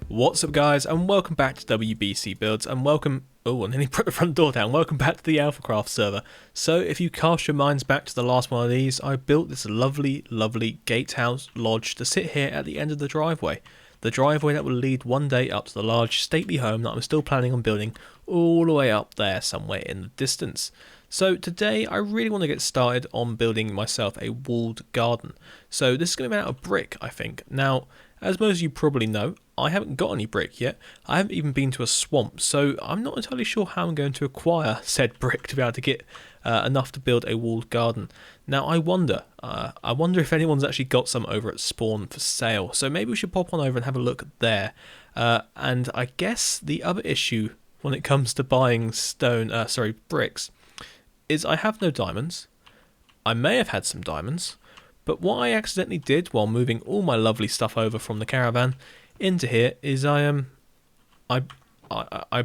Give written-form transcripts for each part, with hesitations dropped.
What's up guys, and welcome back to WBC Builds, and welcome, oh I nearly put the front door down, welcome back to the AlphaCraft server. So if you cast your minds back to the last one of these, I built this lovely gatehouse lodge to sit here at the end of the driveway. The driveway that will lead one day up to the large stately home that I'm still planning on building all the way up there somewhere in the distance. So today I really want to get started on building myself a walled garden. So this is going to be out of brick, I think. Now, as most of you probably know, I haven't got any brick yet. I haven't even been to a swamp, so I'm not entirely sure how I'm going to acquire said brick to be able to get enough to build a walled garden. Now I wonder if anyone's actually got some over at Spawn for sale. So maybe we should pop on over and have a look there. And I guess the other issue when it comes to buying bricks, is I have no diamonds. I may have had some diamonds, but what I accidentally did while moving all my lovely stuff over from the caravan into here is I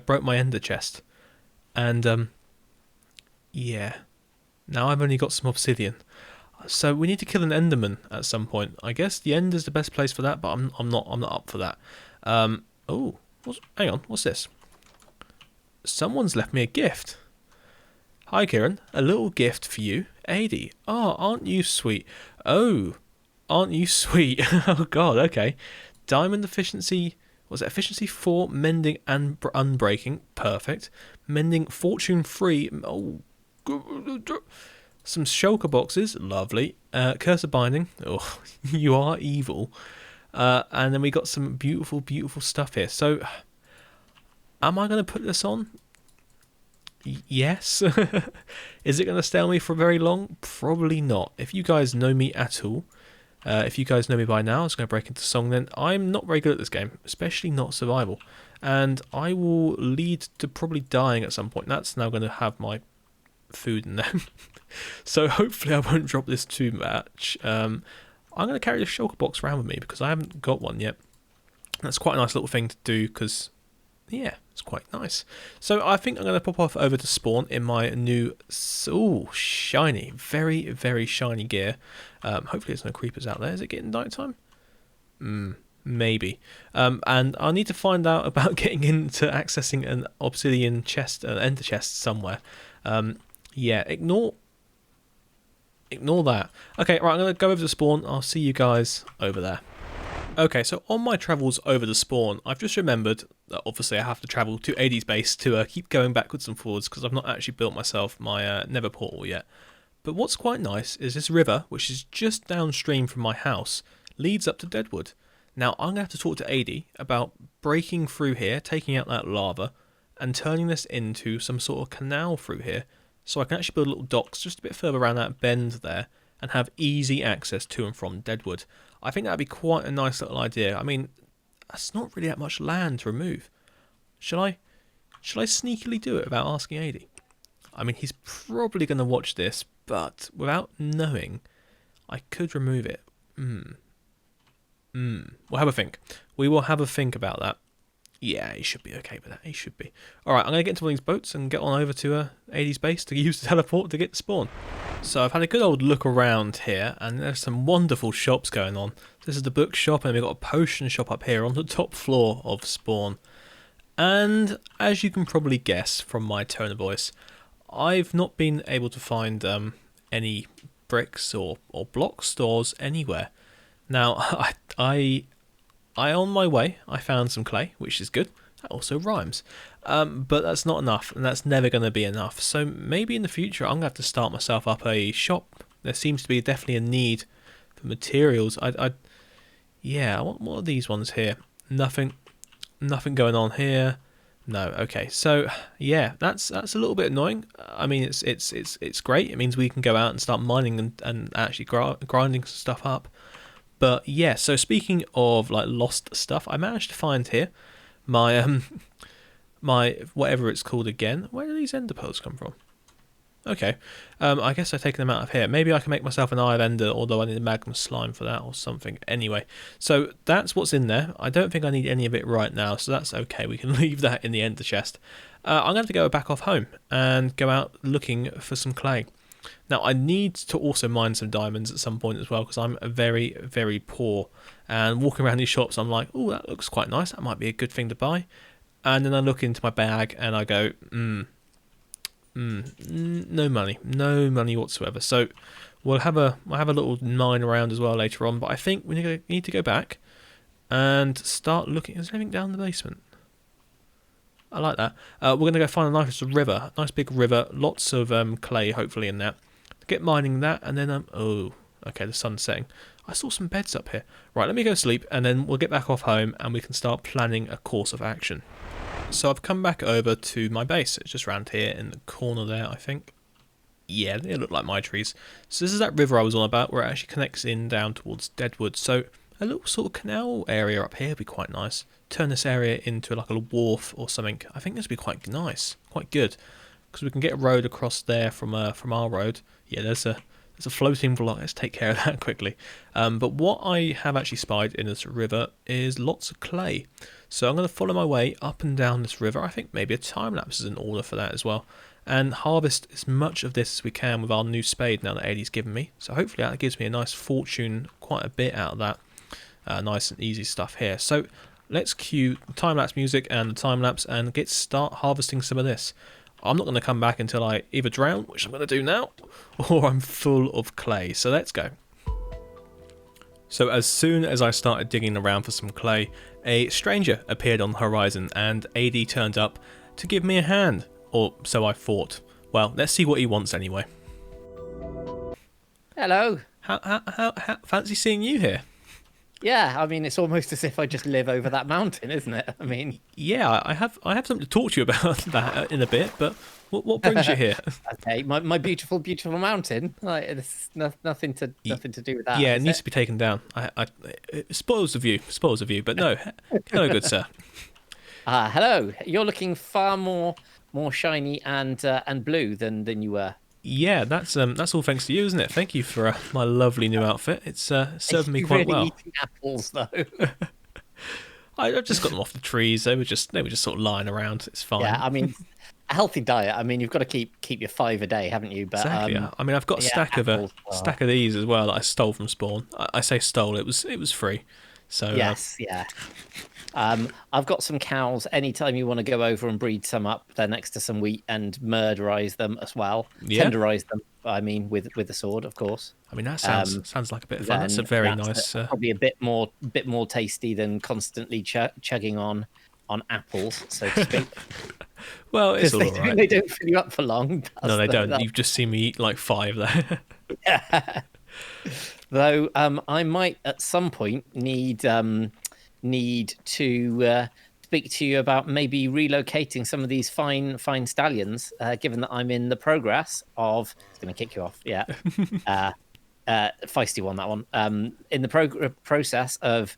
broke my ender chest, and yeah, now I've only got some obsidian. So we need to kill an enderman at some point. I guess the end is the best place for that, but I'm not up for that. Oh, hang on, what's this? Someone's left me a gift. Hi Kieran, a little gift for you, Adie. Oh, aren't you sweet? Oh, aren't you sweet? Oh god, okay. Diamond efficiency, was it efficiency 4, mending and unbreaking, perfect. Mending fortune 3, oh, some shulker boxes, lovely. Cursor binding, oh, you are evil. And then we got some beautiful stuff here. So, am I going to put this on? Yes. Is it going to stay on me for very long? Probably not. If you guys know me at all, if you guys know me by now, I was going to break into song then. I'm not very good at this game, especially not survival. And I will lead to probably dying at some point. That's now going to have my food in there. So hopefully I won't drop this too much. I'm going to carry the shulker box around with me because I haven't got one yet. That's quite a nice little thing to do because, yeah, it's quite nice. So I think I'm going to pop off over to Spawn in my new, shiny, very shiny gear. Hopefully there's no creepers out there. Is it getting night time? Maybe. And I need to find out about getting into accessing an obsidian chest, an ender chest somewhere. Yeah, ignore that. Okay, right, I'm going to go over to Spawn. I'll see you guys over there. Okay, so on my travels over the Spawn, I've just remembered that obviously I have to travel to Adie's base to keep going backwards and forwards because I've not actually built myself my nether portal yet. But what's quite nice is this river, which is just downstream from my house, leads up to Deadwood. Now I'm going to have to talk to Adie about breaking through here, taking out that lava, and turning this into some sort of canal through here, so I can actually build little docks just a bit further around that bend there, and have easy access to and from Deadwood. I think that'd be quite a nice little idea. I mean, that's not really that much land to remove. Shall I sneakily do it without asking Adie? I mean, he's probably going to watch this, but without knowing, I could remove it. We'll have a think. We will have a think about that. Yeah, he should be okay with that. He should be. Alright, I'm going to get into one of these boats and get on over to Adie's base to use the teleport to get to Spawn. So I've had a good old look around here, and there's some wonderful shops going on. This is the bookshop, and we've got a potion shop up here on the top floor of Spawn. And as you can probably guess from my tone of voice, I've not been able to find any bricks or block stores anywhere. Now, I on my way, I found some clay, which is good. That also rhymes. But that's not enough, and that's never going to be enough. So maybe in the future, I'm going to have to start myself up a shop. There seems to be definitely a need for materials. Yeah, what are these ones here? Nothing going on here. No, okay. So yeah, that's a little bit annoying. I mean, it's great. It means we can go out and start mining and actually grinding stuff up. But yeah, so speaking of like lost stuff, I managed to find here my my whatever it's called again. Where do these ender pearls come from? Okay, I guess I've taken them out of here. Maybe I can make myself an eye of ender, although I need a magma slime for that or something. Anyway, so that's what's in there. I don't think I need any of it right now, so that's okay. We can leave that in the ender chest. I'm going to have to go back off home and go out looking for some clay. Now, I need to also mine some diamonds at some point as well, because I'm very, very poor. And walking around these shops, I'm like, oh, that looks quite nice. That might be a good thing to buy. And then I look into my bag and I go, no money whatsoever. So we'll have a little mine around as well later on. But I think we need to go back and start looking. Is there anything down in the basement? I like that. We're going to go find a nice river, nice big river, lots of clay, hopefully in that. Get mining that, and then oh, okay, the sun's setting. I saw some beds up here. Right, let me go sleep, and then we'll get back off home, and we can start planning a course of action. So I've come back over to my base. It's just around here in the corner there, I think. Yeah, they look like my trees. So this is that river I was on about, where it actually connects in down towards Deadwood. So a little sort of canal area up here would be quite nice. Turn this area into like a wharf or something. I think this would be quite nice, quite good, because we can get a road across there from our road. Yeah, there's a floating block. Let's take care of that quickly. But what I have actually spied in this river is lots of clay. So I'm going to follow my way up and down this river. I think maybe a time lapse is in order for that as well. And harvest as much of this as we can with our new spade now that Adie's given me. So hopefully that gives me a nice fortune, quite a bit out of that. Nice and easy stuff here. So let's cue time-lapse music and the time-lapse and start harvesting some of this. I'm not going to come back until I either drown, which I'm going to do now, or I'm full of clay. So let's go. So as soon as I started digging around for some clay, a stranger appeared on the horizon and Adie turned up to give me a hand. Or so I thought. Well, let's see what he wants anyway. How Fancy seeing you here. Yeah, I mean, it's almost as if I just live over that mountain, isn't it? I mean, yeah, I have something to talk to you about that in a bit. But what brings you here? Okay, my beautiful, beautiful mountain. Like, it's nothing to do with that. Yeah, it needs to be taken down. It spoils the view. But no, hello, good sir. Hello. You're looking far more shiny and blue than you were. Yeah, that's all thanks to you, isn't it? Thank you for my lovely new outfit. It's serving me quite well. Eating apples though. I've just got them off the trees. They were just sort of lying around. It's fine. Yeah, I mean, a healthy diet. I mean, you've got to keep your 5 a day, haven't you? But exactly. I mean, I've got a stack of these as well that I stole from spawn. I say stole. It was free. So yes, yeah. I've got some cows. Anytime you want to go over and breed some up, they're next to some wheat and murderize them as well. Yeah. Tenderize them, I mean, with a sword, of course. I mean, that sounds like a bit of fun. That's a very nice. Probably a bit more tasty than constantly chugging on apples, so to speak. Well, it's all right. They don't fill you up for long. No, they don't. You've just seen me eat like 5 there. Yeah. Though I might at some point need to speak to you about maybe relocating some of these fine stallions, given that I'm in the progress of. It's going to kick you off, yeah. Feisty one, that one. In the process of.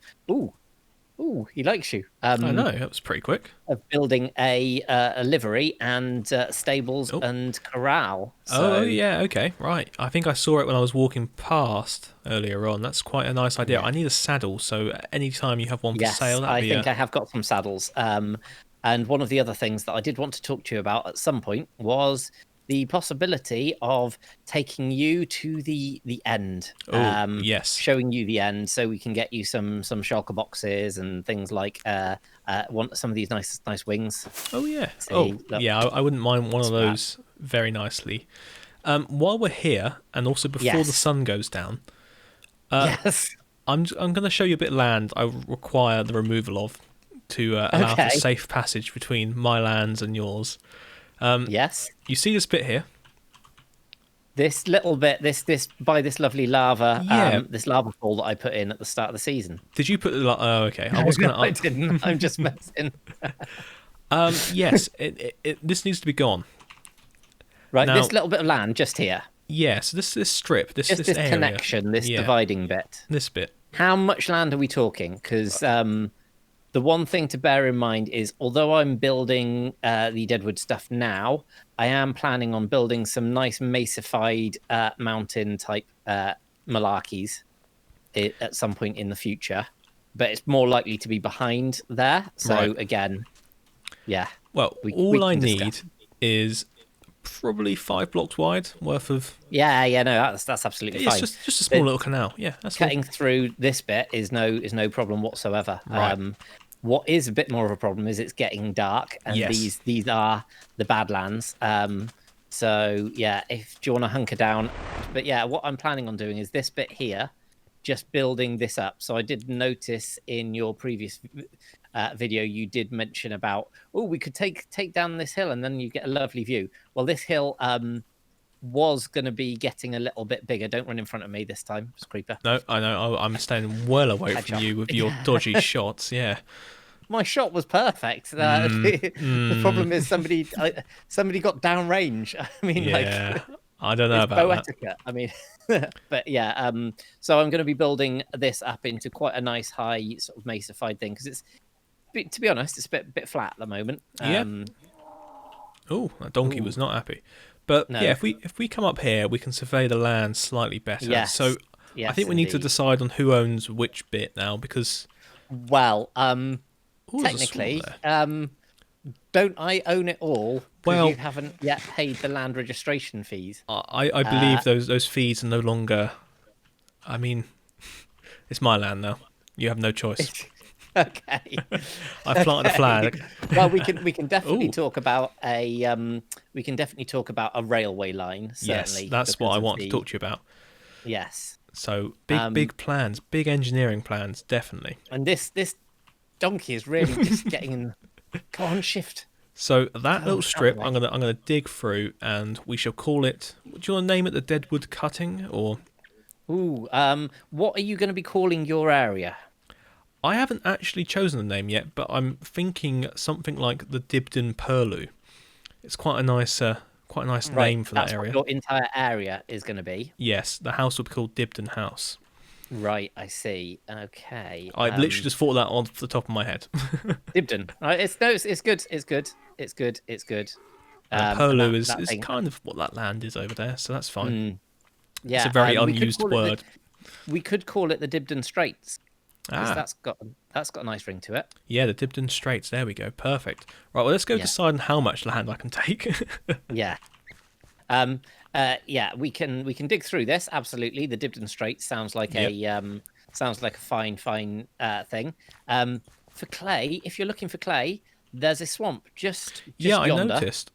Ooh, he likes you. I know, that was pretty quick. Of building a livery and stables and corral. So, oh, yeah, okay, right. I think I saw it when I was walking past earlier on. That's quite a nice idea. Yeah. I need a saddle, so anytime you have one for sale, that'd be... I think I have got some saddles. And one of the other things that I did want to talk to you about at some point was the possibility of taking you to the end. Yes. Showing you the end so we can get you some shulker boxes and things like some of these nice wings. Oh, yeah. Yeah, I wouldn't mind one of those very nicely. While we're here, and also before the sun goes down, yes, I'm going to show you a bit of land I require the removal of to allow for safe passage between my lands and yours. Yes. You see this bit here? This little bit, this lovely lava, this lava fall that I put in at the start of the season. Did you put the? Oh, okay. I didn't. I'm just messing. Yes. This needs to be gone. Right. Now, this little bit of land just here. Yeah. So this strip, this area, connection, this dividing bit. This bit. How much land are we talking? Because the one thing to bear in mind is, although I'm building the Deadwood stuff now, I am planning on building some nice mesified mountain-type malarkeys at some point in the future. But it's more likely to be behind there. So, again, yeah. Well, all I need is probably 5 blocks wide worth of. Yeah, yeah, no, that's absolutely It's fine. just a small little canal. Yeah, that's all. Cutting through this bit is no problem whatsoever. Right. What is a bit more of a problem is it's getting dark, and Yes. these are the Badlands. So yeah, if do you want to hunker down? But yeah, what I'm planning on doing is this bit here, just building this up. So I did notice in your previous video you did mention about, oh, we could take down this hill and then you get a lovely view. Well, this hill was going to be getting a little bit bigger. Don't run in front of me this time, creeper. No, I know. I'm staying well away from you with your dodgy shots. Yeah. My shot was perfect. The problem is somebody got downrange. I mean, yeah. like, I don't know about that. etiquette. I mean, but yeah. So I'm going to be building this up into quite a nice high sort of mesified thing because it's, to be honest, it's a bit flat at the moment. Yeah. Oh, that donkey was not happy. But No. yeah, if we come up here, we can survey the land slightly better. Yes. So Yes, I think we need to indeed. decide on who owns which bit now because. Well, Ooh, there's a swamp technically, there. don't I own it all? Because Well- you haven't yet paid the land registration fees. I believe those fees are no longer. I mean, it's my land now. You have no choice. Okay. I planted a flag. Well, we can definitely Ooh. talk about a railway line. Yes, Certainly, that's what because I of want to talk to you about. Yes, So big plans, big engineering plans, definitely. and this donkey is really just getting in. Come on, shift. So that little strip, away. I'm gonna dig through, and we shall call it. Do you want to name it the Deadwood Cutting, or? Ooh, what are you going to be calling your area? I haven't actually chosen a name yet, but I'm thinking something like the Dibden Purlieu. It's quite a nice name for that That's area. what your entire area is going to be. Yes, the house will be called Dibden House. Right, I see. Okay. I literally just thought that off the top of my head. Dibden. Right, it's good. It's good. And Purlieu is thing. kind of what that land is over there, so that's fine. Yeah, It's a very we could unused call it word. we could call it the Dibden Straits. 'Cause Ah, that's got a nice ring to it. yeah, the Dibden Straits. There we go. Perfect. Right, well, let's go Yeah. decide on how much land I can take. Yeah. Yeah, we can dig through this. Absolutely. The Dibden Straits sounds like a fine thing. For clay, if you're looking for clay, there's a swamp just yeah, yonder. I noticed.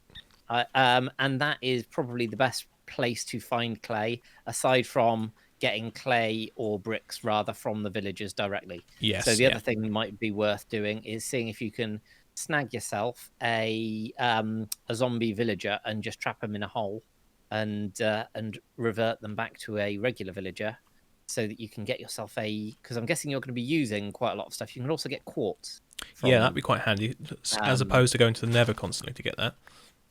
And that is probably the best place to find clay, aside from getting clay or bricks rather from the villagers directly. Yes. So the yeah. other thing might be worth doing is seeing if you can snag yourself a zombie villager and just trap them in a hole and revert them back to a regular villager, so that you can get yourself because I'm guessing you're going to be using quite a lot of stuff. You can also get quartz. Yeah, that'd be quite handy, as opposed to going to the Nether constantly to get that.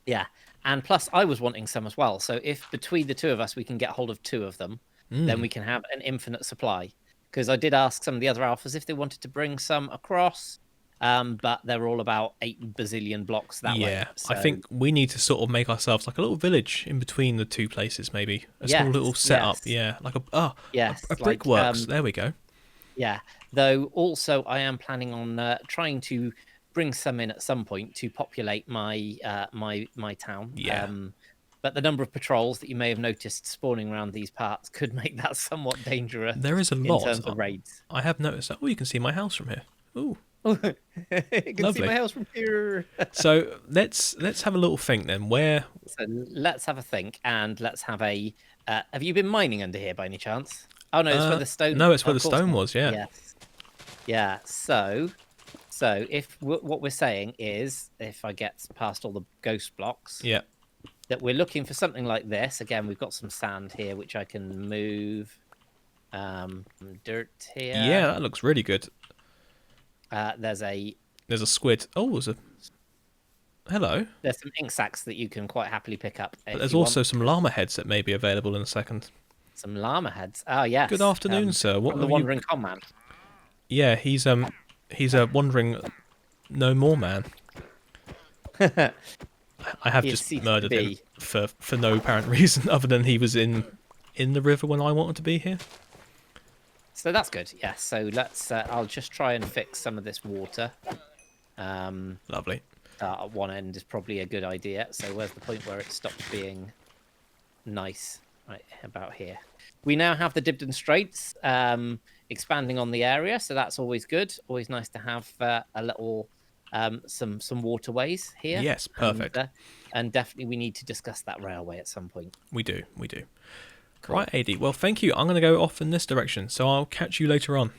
Yeah, and plus I was wanting some as well. So if between the two of us we can get hold of 2 of them, then we can have an infinite supply. Because I did ask some of the other alphas if they wanted to bring some across, but they're all about 8 bazillion blocks that way. Yeah, So, I think we need to sort of make ourselves like a little village in between the two places, maybe a small Yes, little setup. yes. Yeah, like yes, a brickworks. There we go. Yeah, though also I am planning on trying to bring some in at some point to populate my my town. Yeah. But the number of patrols that you may have noticed spawning around these parts could make that somewhat dangerous. There is a in lot. terms of raids. I have noticed that. Oh, you can see my house from here. Ooh. You can see Lovely. my house from here. So let's have a little think then. Where? So let's have a think, and let's have a. Have you been mining under here by any chance? Oh no, it's where the stone. No, it's where the of course stone not. was. Yeah. Yes. Yeah. So if what we're saying is, if I get past all the ghost blocks, Yeah. that we're looking for something like this. Again, we've got some sand here which I can move. Dirt here. Yeah, that looks really good. There's There's a squid. Oh, there's a. Hello. some ink sacs that you can quite happily pick up. But there's also some llama heads that may be available in a second. some llama heads. Oh yes. Good afternoon, sir. What From the have you- wandering command. Yeah, he's a wandering no more man. I have He is just ceased murdered to him be. for no apparent reason other than he was in the river when I wanted to be here. So that's good. Yes. So let's. I'll just try and fix some of this water. Lovely. start at one end is probably a good idea. So where's the point where it stops being nice? Right about here. We now have the Dibden Straits expanding on the area, so that's always good. Always nice to have a little some waterways here. Yes, perfect. And definitely we need to discuss that railway at some point. We do. Cool. Right, AD. Well, thank you. I'm going to go off in this direction, so I'll catch you later on.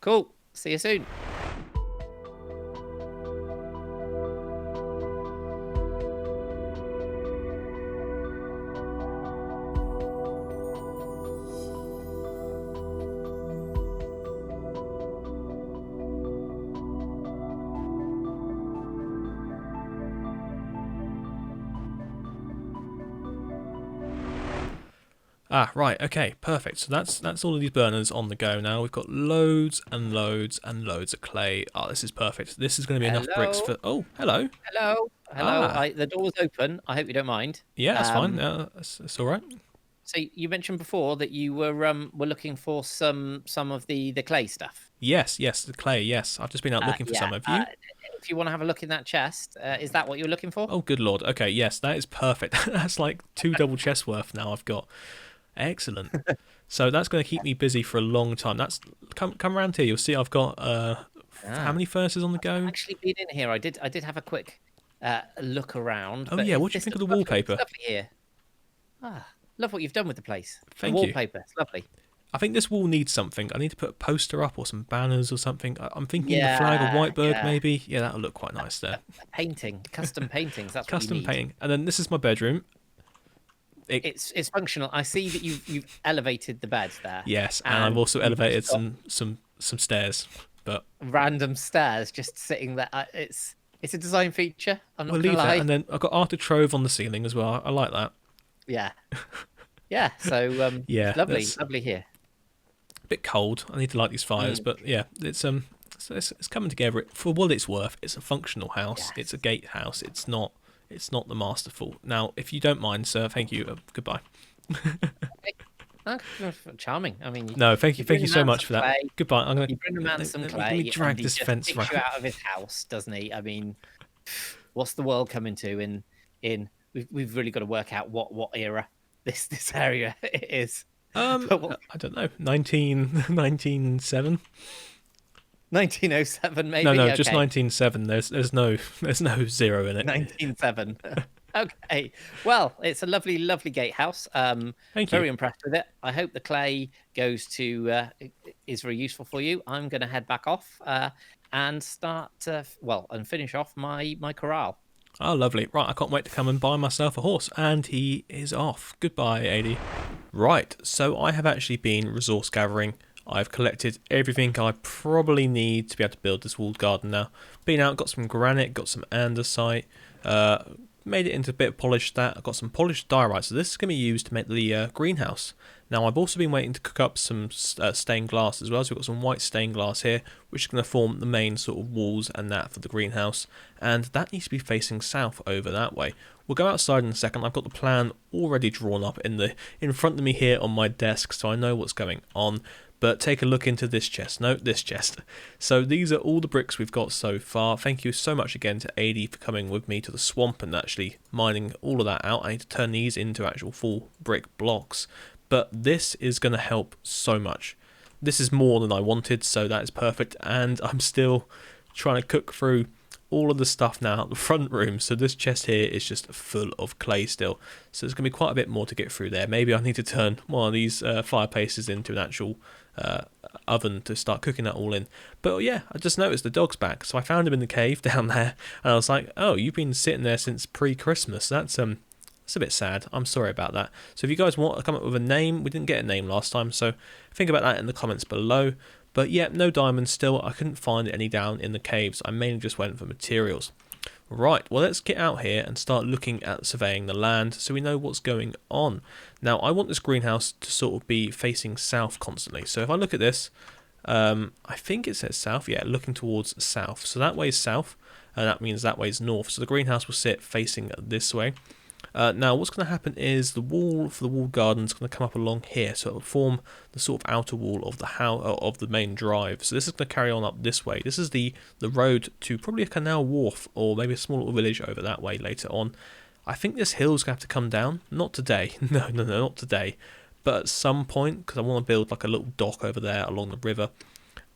Cool. See you soon. Ah, right, okay, perfect. So that's all of these burners on the go now. We've got loads and loads and loads of clay. Oh, this is perfect. This is going to be enough bricks for... Oh, hello. Hello. Ah. The door's open. I hope you don't mind. Yeah, that's fine. That's all right. So you mentioned before that you were looking for some of the clay stuff. Yes, the clay, yes. I've just been out looking for some. Have you? If you want to have a look in that chest, is that what you're looking for? Oh, good lord. Okay, yes, that is perfect. That's like 2 double chests worth now I've got. Excellent. So that's going to keep me busy for a long time. That's come around here. You'll see I've got how many furnaces on the go? I've actually been in here. I did have a quick look around. Oh yeah, what do you think of the wallpaper? Lovely here. Love what you've done with the place. Thank you. The wallpaper, it's lovely. I think this wall needs something. I need to put a poster up or some banners or something. I'm thinking the flag of Whiteberg maybe. Yeah, that'll look quite nice there. A painting, custom paintings. That's custom what you need. painting. And then this is my bedroom. It's functional. I see that you've elevated the beds there. Yes, and I've also elevated some stairs, but random stairs just sitting there. It's a design feature. I'm not gonna lie. And then I've got Arctic Trove on the ceiling as well. I like that. Yeah, yeah. So lovely here. A bit cold. I need to light these fires, but yeah, it's coming together. For what it's worth, it's a functional house. Yes. It's a gatehouse. It's not the masterful. Now, if you don't mind, sir, thank you. Goodbye. Charming. I mean, no, thank you so much for that. Clay. Goodbye. I'm gonna. You bring the man some clay. Let me drag this fence right. You out of his house, doesn't he? I mean, what's the world coming to? We've really got to work out what era this area is. I don't know. 1907. 1907, maybe. No, okay. Just 1907. There's no zero in it. 1907. Okay. Well, it's a lovely, lovely gatehouse. Thank you. Very impressed with it. I hope the clay is very useful for you. I'm going to head back off and start and finish off my corral. Oh, lovely. Right, I can't wait to come and buy myself a horse. And he is off. Goodbye, Adie. Right, so I have actually been resource gathering. I've collected everything I probably need to be able to build this walled garden now. Been out, got some granite, got some andesite, made it into a bit of polished that. I've got some polished diorite, so this is going to be used to make the greenhouse. Now, I've also been waiting to cook up some stained glass as well, so we've got some white stained glass here, which is going to form the main sort of walls and that for the greenhouse, and that needs to be facing south over that way. We'll go outside in a second. I've got the plan already drawn up in front of me here on my desk, so I know what's going on. But take a look into this chest. No, this chest. So these are all the bricks we've got so far. Thank you so much again to Adie for coming with me to the swamp and actually mining all of that out. I need to turn these into actual full brick blocks. But this is going to help so much. This is more than I wanted, so that is perfect. And I'm still trying to cook through all of the stuff now at the front room. So this chest here is just full of clay still. So there's going to be quite a bit more to get through there. Maybe I need to turn one of these fireplaces into an actual oven to start cooking that all in. But yeah, I just noticed the dog's back. So I found him in the cave down there. And I was like, oh, you've been sitting there since pre-Christmas. That's a bit sad. I'm sorry about that. So if you guys want to come up with a name, we didn't get a name last time. So think about that in the comments below. But yeah, no diamonds still. I couldn't find any down in the caves. I mainly just went for materials. Right, well, let's get out here and start looking at surveying the land so we know what's going on. Now, I want this greenhouse to sort of be facing south constantly. So if I look at this, I think it says south. Yeah, looking towards south. So that way is south, and that means that way is north. So the greenhouse will sit facing this way. Now what's going to happen is the wall for the walled garden is going to come up along here, so it will form the sort of outer wall of the of the main drive. So this is going to carry on up this way. This is the road to probably a canal wharf or maybe a small little village over that way later on. I think this hill is going to have to come down. Not today. No, not today. But at some point, because I want to build like a little dock over there along the river.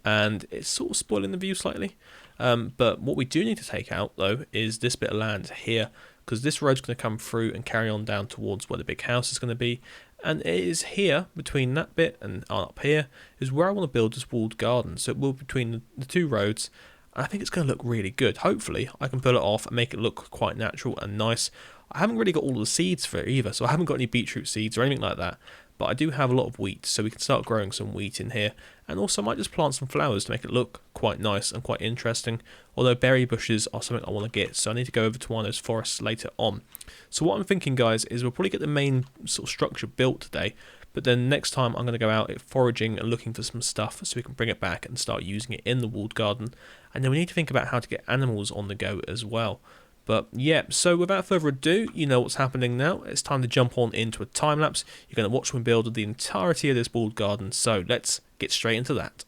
And it's sort of spoiling the view slightly. But what we do need to take out, though, is this bit of land here. Because this road's going to come through and carry on down towards where the big house is going to be. And it is here, between that bit and up here, is where I want to build this walled garden. So it will be between the two roads. And I think it's going to look really good. Hopefully, I can pull it off and make it look quite natural and nice. I haven't really got all the seeds for it either, so I haven't got any beetroot seeds or anything like that. But I do have a lot of wheat, so we can start growing some wheat in here. And also I might just plant some flowers to make it look quite nice and quite interesting. Although berry bushes are something I want to get, so I need to go over to one of those forests later on. So what I'm thinking, guys, is we'll probably get the main sort of structure built today. But then next time I'm going to go out foraging and looking for some stuff so we can bring it back and start using it in the walled garden. And then we need to think about how to get animals on the go as well. But yeah, so without further ado, you know what's happening now. It's time to jump on into a time lapse. You're going to watch me build the entirety of this walled garden. So let's get straight into that.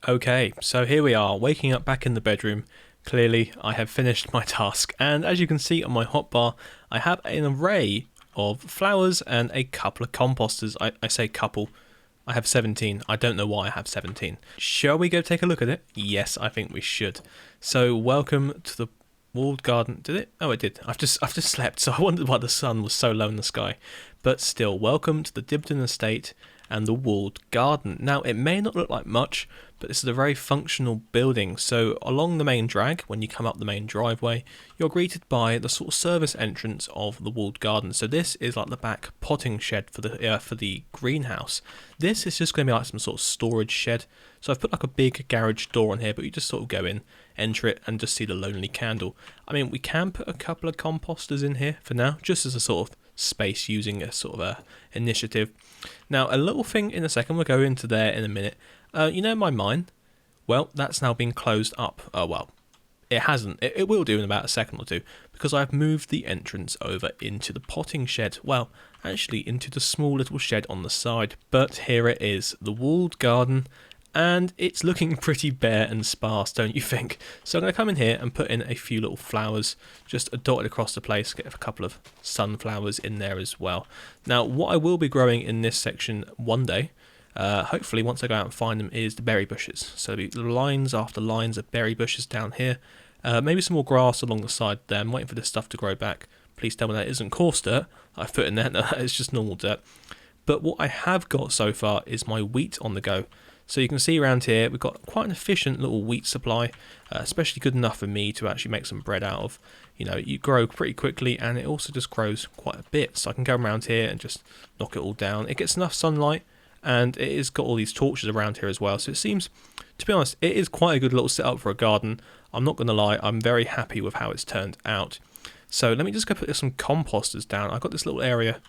Okay, so here we are, waking up back in the bedroom. Clearly, I have finished my task, and as you can see on my hotbar, I have an array of flowers and a couple of composters. I say couple, I have 17. I don't know why I have 17. Shall we go take a look at it? Yes, I think we should. So, welcome to the walled garden. Did it? Oh, it did. I've just slept, so I wondered why the sun was so low in the sky. But still, welcome to the Dibden Estate and the walled garden. Now, it may not look like much, but this is a very functional building. So along the main drag, when you come up the main driveway, you're greeted by the sort of service entrance of the walled garden. So this is like the back potting shed for the greenhouse. This is just going to be like some sort of storage shed. So I've put like a big garage door on here, but you just sort of go in, enter it, and just see the lonely candle. I mean, we can put a couple of composters in here for now, just as a sort of space using a sort of a initiative. Now, a little thing in a second, we'll go into there in a minute. You know my mine? Well, that's now been closed up. Well, it hasn't. It will do in about a second or two, because I've moved the entrance over into the potting shed. Well, actually into the small little shed on the side. But here it is, the walled garden, and it's looking pretty bare and sparse, don't you think? So I'm going to come in here and put in a few little flowers, just dotted across the place, get a couple of sunflowers in there as well. Now, what I will be growing in this section one day, hopefully once I go out and find them, is the berry bushes. So the lines after lines of berry bushes down here. Maybe some more grass along the side there. I'm waiting for this stuff to grow back. Please tell me that isn't coarse dirt I've put in there. No, it's just normal dirt. But what I have got so far is my wheat on the go. So you can see around here we've got quite an efficient little wheat supply, especially good enough for me to actually make some bread out of. You know, you grow pretty quickly and it also just grows quite a bit. So I can go around here and just knock it all down. It gets enough sunlight and it has got all these torches around here as well. So it seems, to be honest, it is quite a good little setup for a garden. I'm not going to lie, I'm very happy with how it's turned out. So let me just go put some composters down. I've got this little area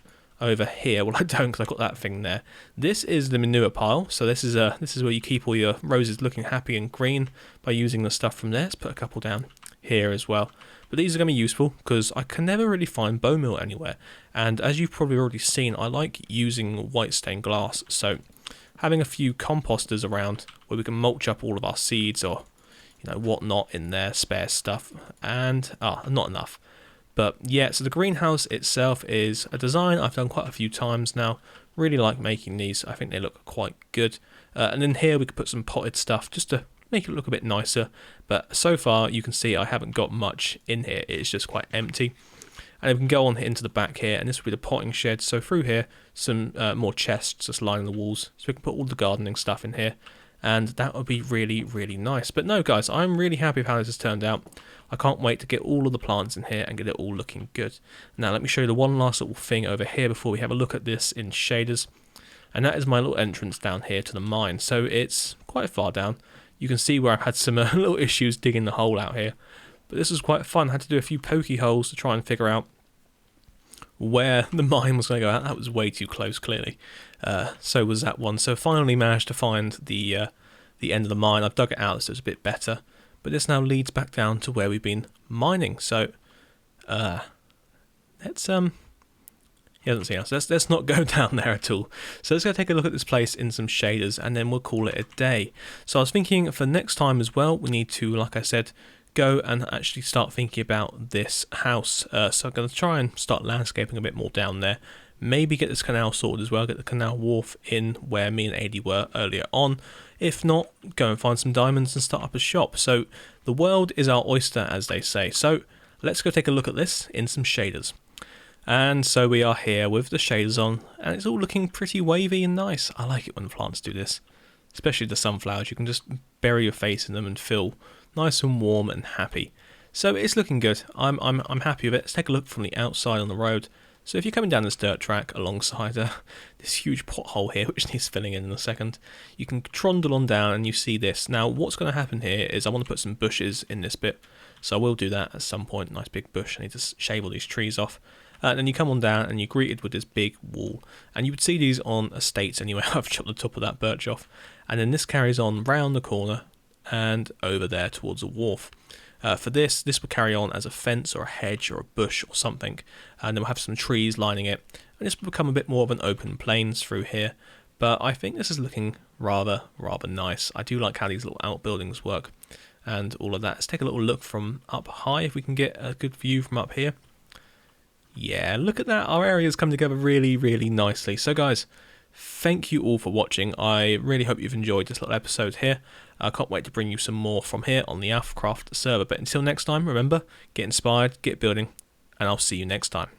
over here. Well, I don't because I've got that thing there. This is the manure pile. So this is where you keep all your roses looking happy and green by using the stuff from there. Let's put a couple down here as well. But these are going to be useful because I can never really find bone meal anywhere. And as you've probably already seen, I like using white stained glass. So having a few composters around where we can mulch up all of our seeds or, you know, whatnot in there, spare stuff. And, not enough. But yeah, so the greenhouse itself is a design I've done quite a few times now. Really like making these. I think they look quite good. And in here we could put some potted stuff just to make it look a bit nicer. But so far you can see I haven't got much in here. It's just quite empty. And we can go on into the back here, and this will be the potting shed. So through here, some more chests just lining the walls. So we can put all the gardening stuff in here. And that would be really, really nice. But no, guys, I'm really happy with how this has turned out. I can't wait to get all of the plants in here and get it all looking good. Now, let me show you the one last little thing over here before we have a look at this in shaders. And that is my little entrance down here to the mine. So it's quite far down. You can see where I've had some little issues digging the hole out here. But this was quite fun. I had to do a few pokey holes to try and figure out where the mine was going to go out. That was way too close, clearly. So was that one. So finally managed to find the end of the mine. I've dug it out so it's a bit better. But this now leads back down to where we've been mining. So let's he hasn't seen us. Let's not go down there at all. So let's go take a look at this place in some shaders and then we'll call it a day. So I was thinking for next time as well, we need to, like I said, go and actually start thinking about this house. So I'm going to try and start landscaping a bit more down there. Maybe get this canal sorted as well, get the canal wharf in where me and Adie were earlier on. If not, go and find some diamonds and start up a shop. So the world is our oyster, as they say. So let's go take a look at this in some shaders. And so we are here with the shaders on, and it's all looking pretty wavy and nice. I like it when the plants do this, especially the sunflowers. You can just bury your face in them and feel nice and warm and happy. So it's looking good. I'm happy with it. Let's take a look from the outside on the road. So if you're coming down this dirt track alongside this huge pothole here, which needs filling in a second, you can trundle on down and you see this. Now what's going to happen here is I want to put some bushes in this bit. So I will do that at some point. Nice big bush. I need to shave all these trees off. And then you come on down and you're greeted with this big wall. And you would see these on estates anyway. I've chopped the top of that birch off. And then this carries on round the corner and over there towards a wharf. For this will carry on as a fence or a hedge or a bush or something. And then we'll have some trees lining it. And this will become a bit more of an open plains through here. But I think this is looking rather nice. I do like how these little outbuildings work and all of that. Let's take a little look from up high if we can get a good view from up here. Yeah, look at that. Our areas come together really nicely. So guys, thank you all for watching. I really hope you've enjoyed this little episode here. I can't wait to bring you some more from here on the AlphaCraft server. But until next time, remember, get inspired, get building, and I'll see you next time.